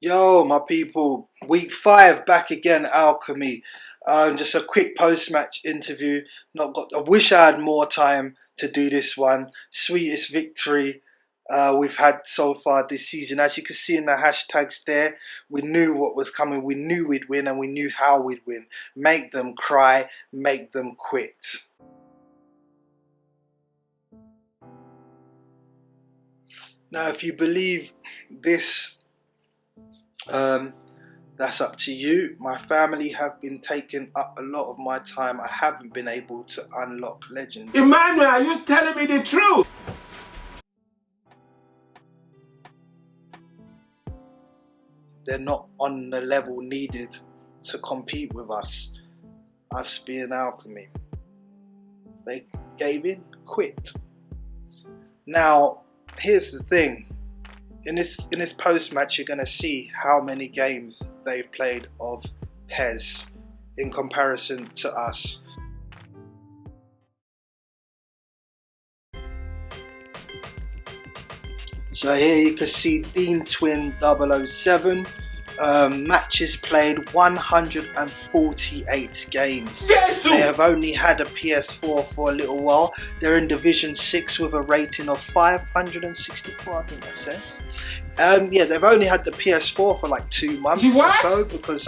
Yo, my people, week 5 back again, Alchemy. Just a quick post-match interview. I wish I had more time to do this one. Sweetest victory we've had so far this season. As you can see in the hashtags there, we knew what was coming. We knew we'd win and we knew how we'd win. Make them cry, make them quit. Now, if you believe this, that's up to you. My family have been taking up a lot of my time. I haven't been able to unlock legends. Emmanuel, are you telling me the truth? They're not on the level needed to compete with us being Alchemy. They gave in, quit. Now, here's the thing. In this post-match, you're going to see how many games they've played of PES in comparison to us. So here you can see Dean Twin 007. Matches played 148 games. Jesus! They have only had a PS4 for a little while. They're in Division 6 with a rating of 564, I think that says. Yeah, they've only had the PS4 for like 2 months or so, because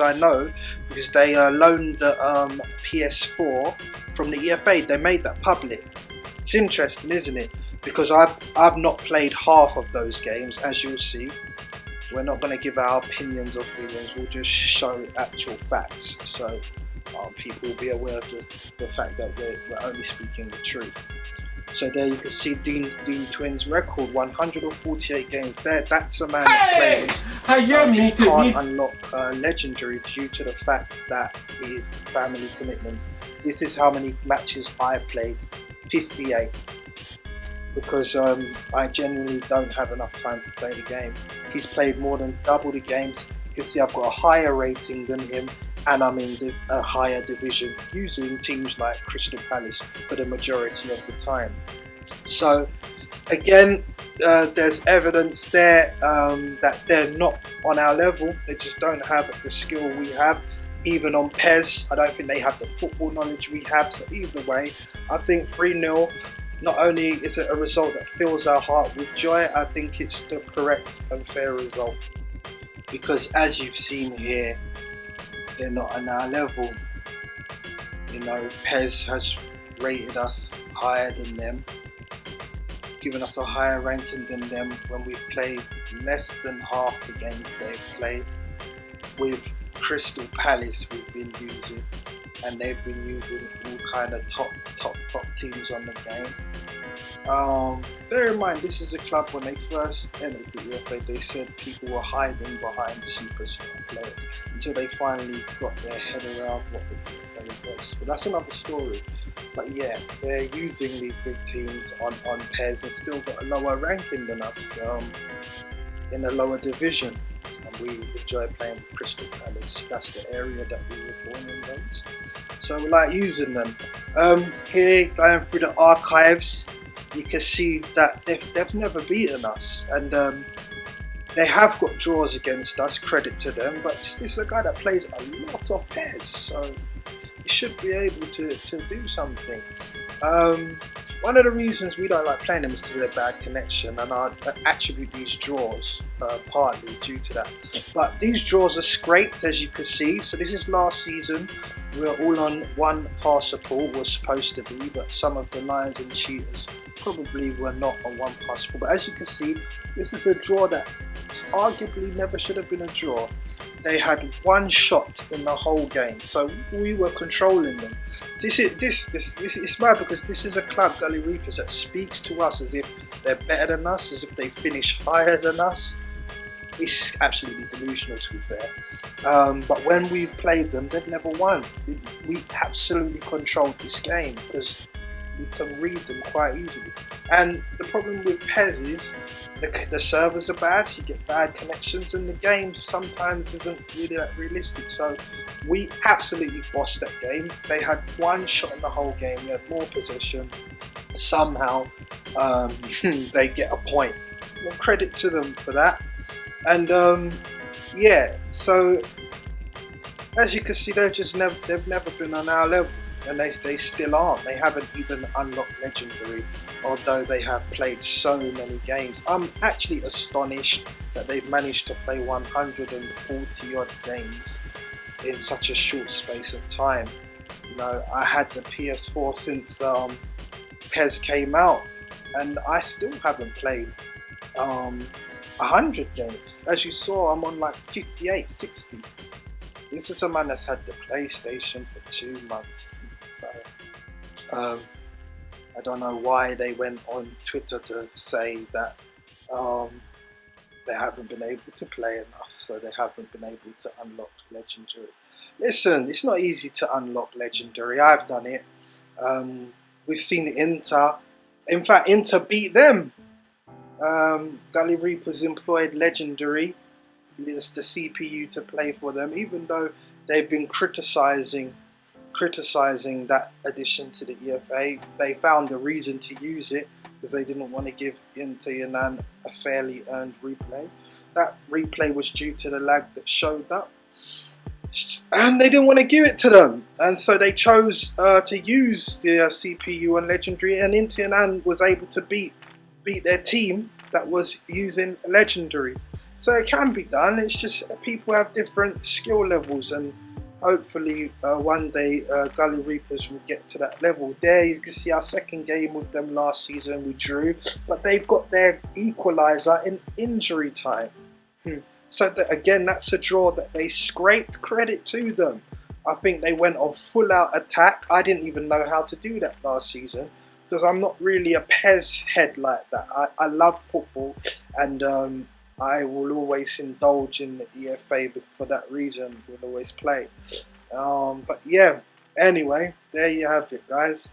they loaned the PS4 from the EFA. They made that public. It's interesting, isn't it? Because I've not played half of those games, as you'll see. We're not going to give our opinions or feelings, we'll just show actual facts. So people will be aware of the fact that we're only speaking the truth. So there you can see Dean Twin's record, 148 games there. That's a man that plays. He can't unlock legendary due to the fact that his family commitments. This is how many matches I've played, 58. Because I genuinely don't have enough time to play the game. He's played more than double the games. You can see I've got a higher rating than him, and I'm in a higher division using teams like Crystal Palace for the majority of the time. So again, there's evidence there that they're not on our level. They just don't have the skill we have. Even on PES, I don't think they have the football knowledge we have. So either way, I think 3-0. Not only is it a result that fills our heart with joy, I think it's the correct and fair result. Because as you've seen here, they're not on our level. You know, PES has rated us higher than them, given us a higher ranking than them when we've played less than half the games they've played. With Crystal Palace we've been using, and they've been using all kind of top teams on the game. Bear in mind, this is a club, when they first entered the EFA, they said people were hiding behind superstar players until they finally got their head around what the EFA was. But that's another story. But yeah, they're using these big teams on PES and still got a lower ranking than us in a lower division. And we enjoy playing with Crystal Palace. That's the area that we were born and raised. So we like using them. Here, going through the archives, you can see that they've never beaten us, and they have got draws against us, credit to them, but this is a guy that plays a lot of PES, so he should be able to do something. One of the reasons we don't like playing them is because of their bad connection, and I attribute these draws partly due to that. But these draws are scraped, as you can see. So this is last season. We're all on one passer pool, was supposed to be, but some of the lions and cheaters probably were not on one passer pool. But as you can see, this is a draw that arguably never should have been a draw. They had one shot in the whole game, so we were controlling them. This is mad, because this is a club, Gully Reapers, that speaks to us as if they're better than us, as if they finish higher than us. It's absolutely delusional, to be fair. But when we've played them, they've never won. We absolutely controlled this game because we can read them quite easily. And the problem with PES is the servers are bad, so you get bad connections, and the game sometimes isn't really that realistic. So we absolutely bossed that game. They had one shot in the whole game, we had more possession. Somehow they get a point. Well, credit to them for that. And yeah, so as you can see, they've never been on our level, and they still aren't. They haven't even unlocked legendary, although they have played so many games. I'm actually astonished that they've managed to play 140 odd games in such a short space of time. You know, I had the PS4 since PES came out, and I still haven't played 100 games. As you saw, I'm on like 58, 60. This is a man that's had the PlayStation for 2 months, so I don't know why they went on Twitter to say that they haven't been able to play enough, so they haven't been able to unlock legendary. Listen, it's not easy to unlock legendary. I've done it. We've seen Inter. In fact, Inter beat them. Gully Reapers employed legendary, it's the CPU to play for them, even though they've been criticizing that addition to the EFA. They found a reason to use it because they didn't want to give Inter Yanan a fairly earned replay. That replay was due to the lag that showed up, and they didn't want to give it to them, and so they chose to use the CPU on legendary, and Inter Yanan was able to beat their team that was using legendary. So it can be done. It's just people have different skill levels, and hopefully one day Gully Reapers will get to that level. There you can see our second game with them last season. We drew, but they've got their equaliser in injury time. So that, again, that's a draw that they scraped. Credit to them. I think they went on full out attack. I didn't even know how to do that last season, because I'm not really a PES head like that. I love football, and I will always indulge in the EFA, but for that reason we'll always play. But yeah, anyway, there you have it, guys.